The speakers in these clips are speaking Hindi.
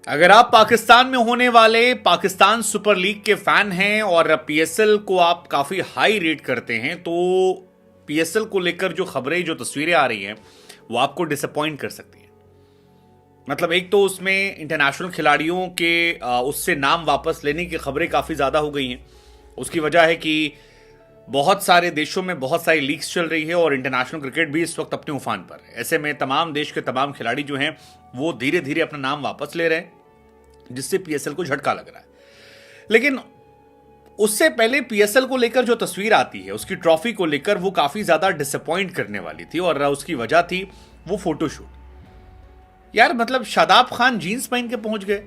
अगर आप पाकिस्तान में होने वाले पाकिस्तान सुपर लीग के फैन हैं और पीएसएल को आप काफी हाई रेट करते हैं, तो पीएसएल को लेकर जो खबरें, जो तस्वीरें आ रही हैं, वो आपको डिसअपॉइंट कर सकती हैं। मतलब एक तो उसमें इंटरनेशनल खिलाड़ियों के उससे नाम वापस लेने की खबरें काफी ज्यादा हो गई हैं। उसकी वजह है कि बहुत सारे देशों में बहुत सारी लीग्स चल रही है और इंटरनेशनल क्रिकेट भी इस वक्त अपने उफान पर है। ऐसे में तमाम देश के तमाम खिलाड़ी जो हैं वो धीरे धीरे अपना नाम वापस ले रहे हैं, जिससे पीएसएल को झटका लग रहा है। लेकिन उससे पहले पीएसएल को लेकर जो तस्वीर आती है, उसकी ट्रॉफी को लेकर, वो काफी ज्यादा डिसअपॉइंट करने वाली थी और उसकी वजह थी वो फोटोशूट। यार मतलब शादाब खान जीन्स पहन के पहुंच गए,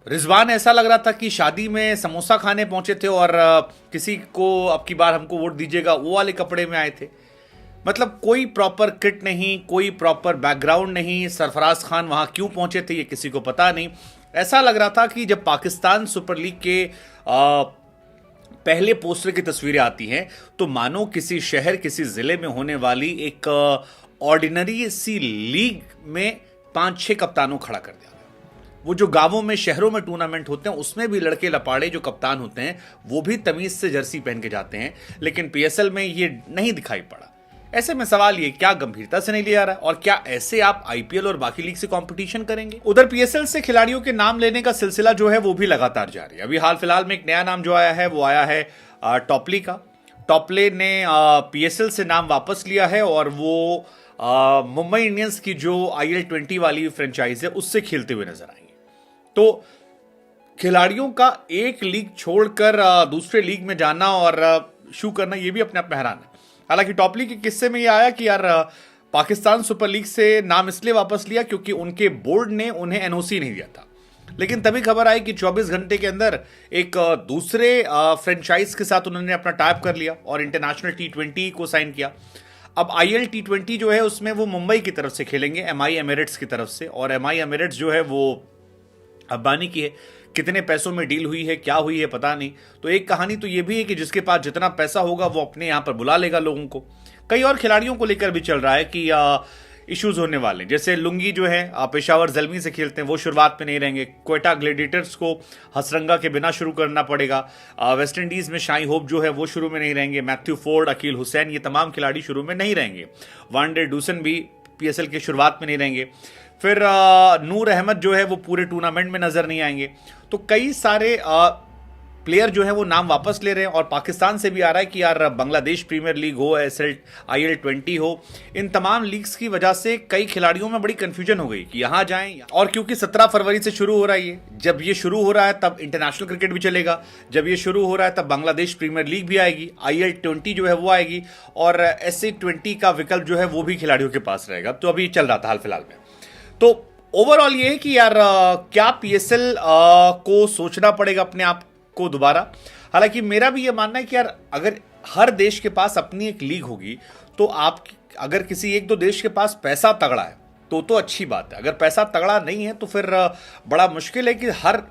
रिजवान ऐसा लग रहा था कि शादी में समोसा खाने पहुंचे थे और किसी को अब की बार हमको वोट दीजिएगा वो वाले कपड़े में आए थे। मतलब कोई प्रॉपर किट नहीं, कोई प्रॉपर बैकग्राउंड नहीं। सरफराज खान वहां क्यों पहुंचे थे ये किसी को पता नहीं। ऐसा लग रहा था कि जब पाकिस्तान सुपर लीग के पहले पोस्टर की तस्वीरें आती हैं तो मानो किसी शहर, किसी जिले में होने वाली एक ऑर्डिनरी सी लीग में 5-6 कप्तानों खड़ा कर दिया। वो जो गांवों में, शहरों में टूर्नामेंट होते हैं उसमें भी लड़के लपाड़े जो कप्तान होते हैं वो भी तमीज से जर्सी पहन के जाते हैं, लेकिन पीएसएल में ये नहीं दिखाई पड़ा। ऐसे में सवाल ये, क्या गंभीरता से नहीं लिया रहा है और क्या ऐसे आप आईपीएल और बाकी लीग से कंपटीशन करेंगे? उधर पीएसएल से खिलाड़ियों के नाम लेने का सिलसिला जो है वो भी लगातार जारी है। अभी हाल फिलहाल में एक नया नाम जो आया है वो आया है टॉपली का। टॉपले ने पीएसएल से नाम वापस लिया है और वो मुंबई इंडियंस की जो IL20 वाली फ्रेंचाइज है उससे खेलते हुए नजर आएंगे। तो खिलाड़ियों का एक लीग छोड़कर दूसरे लीग में जाना और शू करना, ये भी अपने आप में हैरान है। हालांकि टॉपली के किस्से में ये आया कि यार पाकिस्तान सुपर लीग से नाम इसलिए वापस लिया क्योंकि उनके बोर्ड ने उन्हें एनओसी नहीं दिया था। लेकिन तभी खबर आई कि 24 घंटे के अंदर एक दूसरे फ्रेंचाइज के साथ उन्होंने अपना टाइप कर लिया और इंटरनेशनल T20 को साइन किया। अब ILT20 जो है उसमें वो मुंबई की तरफ से खेलेंगे, MI एमिरेट्स की तरफ से। और MI एमिरेट्स जो है वो अंबानी की है। कितने पैसों में डील हुई है, क्या हुई है, पता नहीं। तो एक कहानी तो ये भी है कि जिसके पास जितना पैसा होगा वो अपने यहां पर बुला लेगा लोगों को। कई और खिलाड़ियों को लेकर भी चल रहा है कि इश्यूज होने वाले हैं। जैसे लुंगी जो है पेशावर जलमी से खेलते हैं, वो शुरुआत में नहीं रहेंगे। क्वेटा ग्लेडिएटर्स को हसरंगा के बिना शुरू करना पड़ेगा। वेस्ट इंडीज में शाई होप जो है वो शुरू में नहीं रहेंगे। मैथ्यू फोर्ड, अकील हुसैन, ये तमाम खिलाड़ी शुरू में नहीं रहेंगे। वांडे डूसन भी पीएसएल के शुरुआत में नहीं रहेंगे। फिर नूर अहमद जो है वो पूरे टूर्नामेंट में नजर नहीं आएंगे। तो कई सारे प्लेयर जो है वो नाम वापस ले रहे हैं और पाकिस्तान से भी आ रहा है कि यार बांग्लादेश प्रीमियर लीग हो, IL20 हो, इन तमाम लीग्स की वजह से कई खिलाड़ियों में बड़ी कंफ्यूजन हो गई कि यहां जाएं। और क्योंकि 17 फरवरी से शुरू हो रहा है, ये जब ये शुरू हो रहा है तब इंटरनेशनल क्रिकेट भी चलेगा, जब ये शुरू हो रहा है तब बांग्लादेश प्रीमियर लीग भी आएगी, IL20 जो है वो आएगी और SA20 का विकल्प जो है वो भी खिलाड़ियों के पास रहेगा। तो अभी चल रहा था हाल फिलहाल में। तो ओवरऑल ये है कि यार क्या पीएसएल को सोचना पड़ेगा अपने आप को दोबारा। हालांकि मेरा भी ये मानना है कि यार अगर हर देश के पास अपनी एक लीग होगी तो आप, अगर किसी एक दो देश के पास पैसा तगड़ा है तो अच्छी बात है। अगर पैसा तगड़ा नहीं है तो फिर बड़ा मुश्किल है कि हर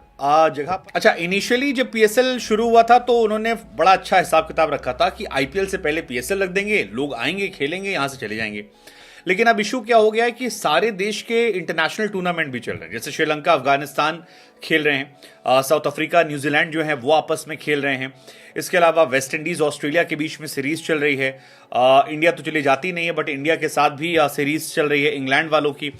जगह। अच्छा, इनिशियली जब पीएसएल शुरू हुआ था तो उन्होंने बड़ा अच्छा हिसाब किताब रखा था कि आईपीएल से पहले पीएसएल रख देंगे, लोग आएंगे, खेलेंगे, यहां से चले जाएंगे। लेकिन अब इशू क्या हो गया है कि सारे देश के इंटरनेशनल टूर्नामेंट भी चल रहे हैं। जैसे श्रीलंका, अफगानिस्तान खेल रहे हैं, साउथ अफ्रीका, न्यूजीलैंड जो है वो आपस में खेल रहे हैं। इसके अलावा वेस्ट इंडीज, ऑस्ट्रेलिया के बीच में सीरीज चल रही है। इंडिया तो चली जाती नहीं है बट इंडिया के साथ भी सीरीज चल रही है इंग्लैंड वालों की।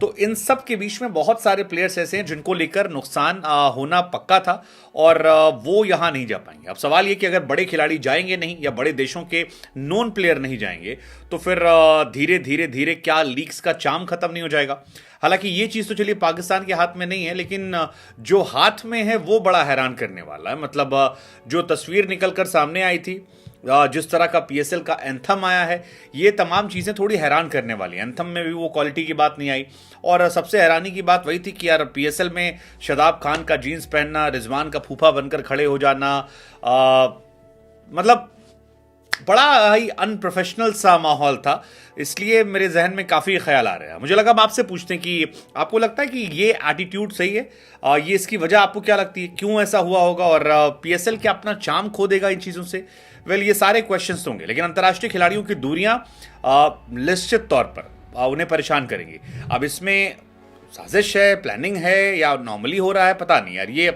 तो इन सब के बीच में बहुत सारे प्लेयर्स ऐसे हैं जिनको लेकर नुकसान होना पक्का था और वो यहां नहीं जा पाएंगे। अब सवाल ये कि अगर बड़े खिलाड़ी जाएंगे नहीं या बड़े देशों के नॉन प्लेयर नहीं जाएंगे तो फिर धीरे धीरे धीरे क्या लीग्स का चार्म खत्म नहीं हो जाएगा? हालांकि ये चीज तो चलिए पाकिस्तान के हाथ में नहीं है, लेकिन जो हाथ में है वो बड़ा हैरान करने वाला है। मतलब जो तस्वीर निकलकर सामने आई थी, जिस तरह का पीएसएल का एंथम आया है, ये तमाम चीजें थोड़ी हैरान करने वाली हैं। एंथम में भी वो क्वालिटी की बात नहीं आई और सबसे हैरानी की बात वही थी कि यार पीएसएल में शादाब खान का जीन्स पहनना, रिजवान का फूफा बनकर खड़े हो जाना, मतलब बड़ा ही अनप्रोफेशनल सा माहौल था। इसलिए मेरे जहन में काफी ख्याल आ रहा है। मुझे लगा हम आपसे पूछते हैं कि आपको लगता है कि ये एटीट्यूड सही है? ये इसकी वजह आपको क्या लगती है, क्यों ऐसा हुआ होगा और पीएसएल क्या अपना चार्म खो देगा इन चीजों से? ये सारे क्वेश्चंस होंगे, लेकिन अंतर्राष्ट्रीय खिलाड़ियों की दूरियां निश्चित तौर पर उन्हें परेशान करेंगी। अब इसमें साजिश है, प्लानिंग है, या नॉर्मली हो रहा है, पता नहीं यार। ये